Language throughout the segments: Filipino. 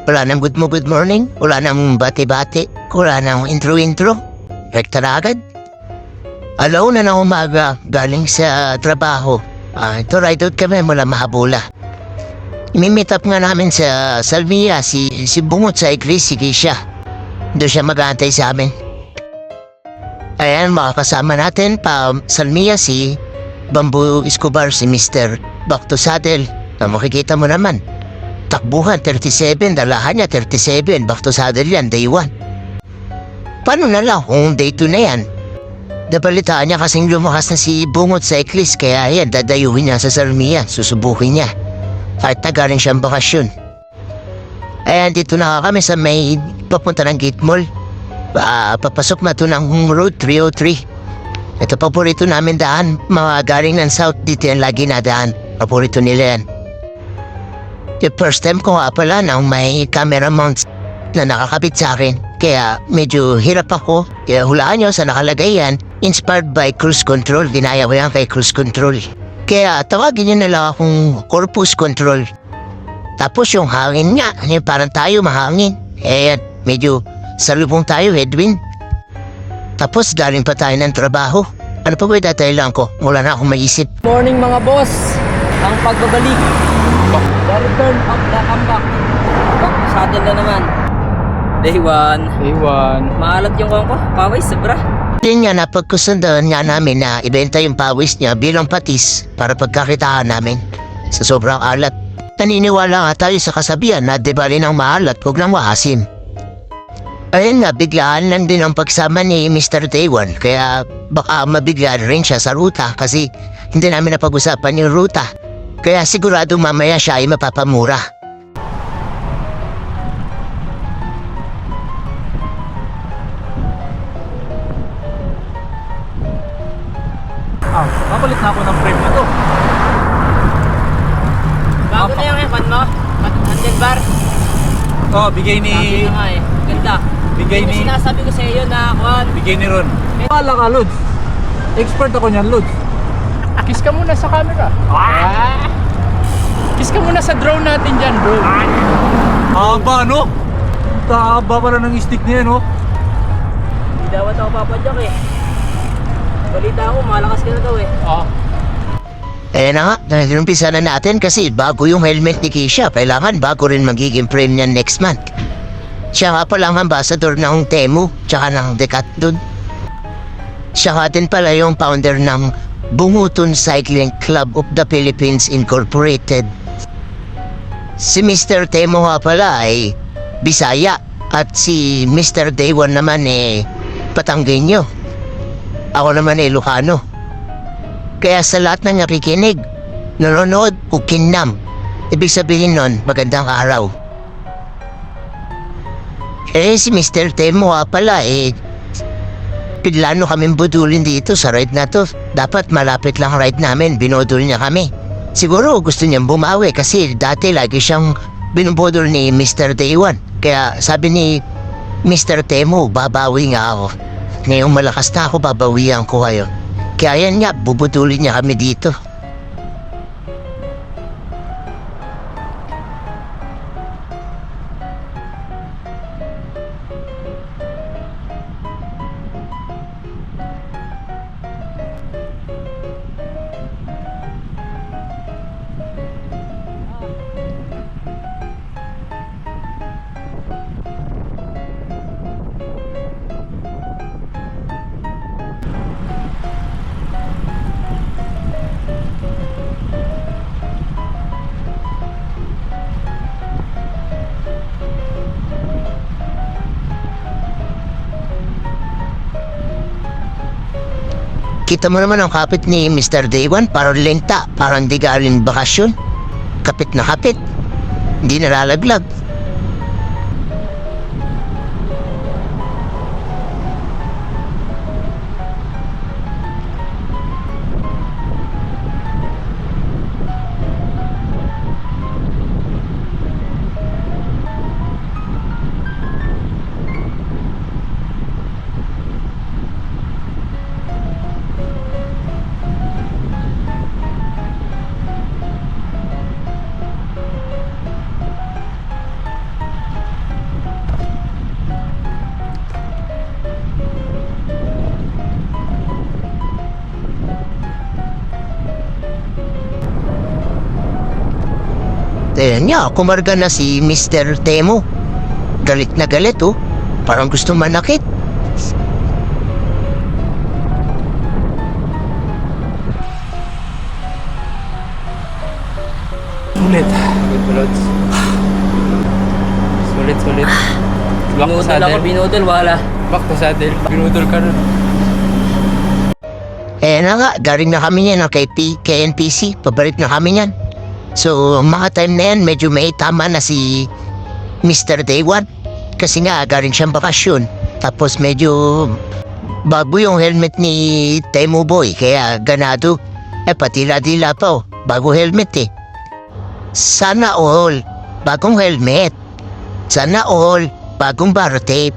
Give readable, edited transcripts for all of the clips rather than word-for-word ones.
Wala nang good morning, wala nang bati-bati, wala nang intro-intro. Rekta na agad. Alauna na umaga, galing sa trabaho. Ito ride out kami mula Mahabula. Imi-meet up nga namin sa Salvia, si Bungot sa Iglesia, si Keisha. Doon siya mag-aantay sa amin. Ayan, makakasama natin pa Salmia si Bamboo Escobar, si Mr. Back to Saddle. Makikita mo naman. Takbuhan, 37. Dalahan niya, 37. Back to Saddle yan, day 1. Paano na lang kung day 2 na yan? Napalitaan niya kasing lumakas na si Bungot sa Eclis, kaya yan, dadayuhin niya sa Salmia. Susubukin niya. Kahit na galing siyang bakasyon. Ayan, dito na kami sa may papunta ng Gate Mall. Papasok na to ng Road 303. Ito paborito namin daan. Mga galing ng South, dito yan lagi na daan. Paborito nila yan. Yung first time ko nga pala nang may camera mounts na nakakabit sa akin. Kaya medyo hirap ako. Kaya hulaan nyo sa nakalagay yan, inspired by Cruise Control. Ginaya ko yan kay Cruise Control. Kaya tawagin nyo na lang akong Corpus Control. Tapos yung hangin nga, parang tayo mahangin. Medyo salubong tayo, headwind. Tapos galing pa tayo ng trabaho. Ano pa ba datay ko? Wala na akong maisip. Morning mga boss. Ang pagbabalik. The return of the comeback. Back to Saddle na naman. Day 1. Maalat yung kong ko. Pawis, sobra. Din nga napagkusundan nga namin na ibenta yung pawis niya bilang patis para pagkakitaan namin. Sa sobrang alat. Naniniwala nga tayo sa kasabihan na di ba rin ang maalat huwag nang maasim. Ayun nga, biglaan lang din ang pagsama ni Mr. Day1, kaya baka mabigla rin siya sa ruta kasi hindi namin napag-usapan yung ruta. Kaya sigurado mamaya siya ay mapapamura. Kapalit na ako ng frame na to. Bago na yung F1 mo. Handlebar. Oh, bigay ni... Sabi na nga eh. Ganda. Bigay Yung ni... sinasabi ko sa iyo na kwan. Bigay ni Ron. Wala ka, Lods. Expert ako niyan, Lods. Kiss ka muna sa camera. Kiss ka muna sa drone natin dyan, bro. Haba, no? Haba pala ng stick niya, no? Hindi daw ako papadyak eh. Balita ako, malakas ka na daw eh. Na nga, nalumpisa na natin kasi bago yung helmet ni Keisha, kailangan bago rin magiging frame niya next month. Siya nga palang ambassador ng Temu, tsaka ng Decathlon. Siya nga din pala yung founder ng Bunguton Cycling Club of the Philippines Incorporated. Si Mr. Temu nga pala ay Bisaya at si Mr. Day1 naman Patanggenyo. Ako naman Ilocano. Kaya sa lahat ng nakikinig, nanonood o kinam, ibig sabihin nun, magandang araw. Si Mr. Temo pala plano kaming budulin dito sa ride na to. Dapat malapit lang ride namin, binudol niya kami. Siguro gusto niyang bumawi kasi dati lagi siyang binubudol ni Mr. Day1. Kaya sabi ni Mr. Temo, babawi nga ako. Ngayong malakas na ako, babawian ko kayo. Kaya yan nga, bubudulin niya kami dito. Kita mo naman ang kapit ni Mr. Day1, parang lenta, parang di galing bakasyon. Kapit na kapit, hindi nalalaglag. Anya, kumarga na si Mr. Temo. Galit na galit oh. Parang gusto manakit. Sulit. Sulit. Back to Binudol ako, saddle. binudol, wala. Back to saddle. Binudol ka nun. Eh na nga, galing na kami niyan kay NPC. Pabalik na kami niyan. So, mga time na yan, medyo may tama na si Mr. Day One. Kasi nga, galing siyang bakasyon. Tapos medyo bago yung helmet ni Temo Boy. Kaya ganado. Patila-dila pa oh. Bago helmet eh. Sana all, bagong helmet. Sana all, bagong bar tape.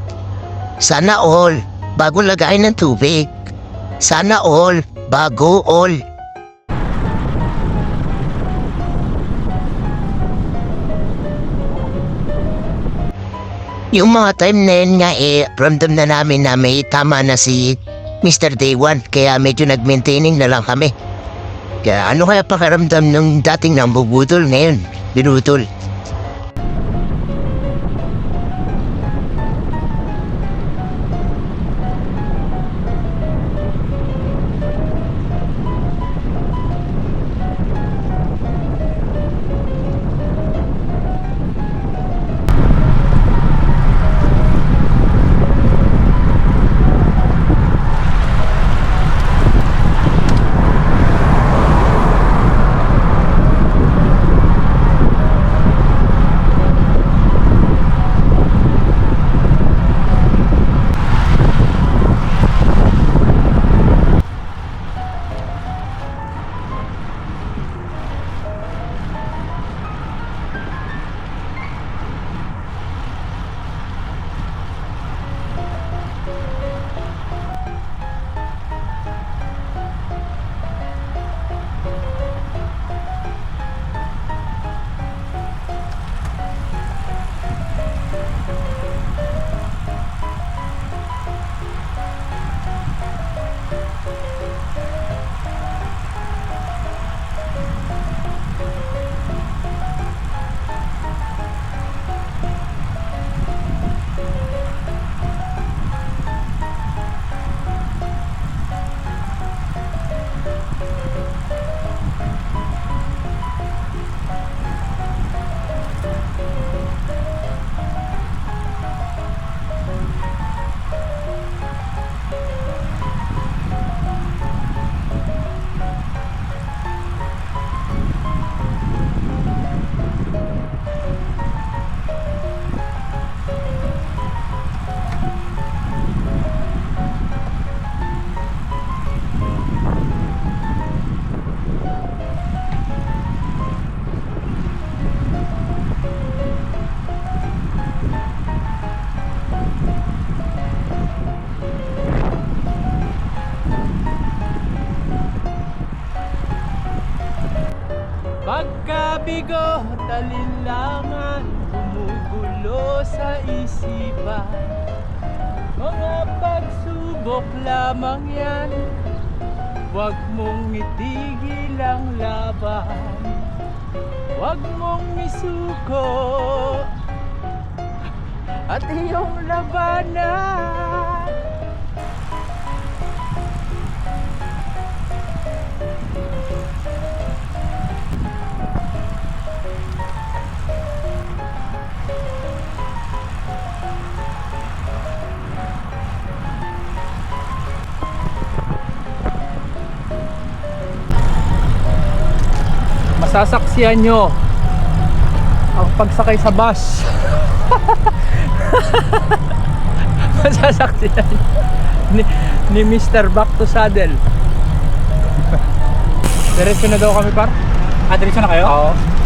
Sana all, bagong lagay ng tubig. Sana all, bago all. Yung mga time na yun nga ramdam na namin na may tama na si Mr. Day One. Kaya medyo nag-maintaining na lang kami. Kaya ano kaya pakiramdam ng dating nambubudol ngayon? Binutol. Pagkabigo, talinlangan, gumugulo sa isipan. Mga pagsubok lamang yan, huwag mong itigil ang laban. Huwag mong isuko at iyong labanan. Masasaksihan nyo ang pagsakay sa bus. Masasaksihan ni Mr. Back to Saddle. Diretso na daw kami par? Diretso na kayo? Oo.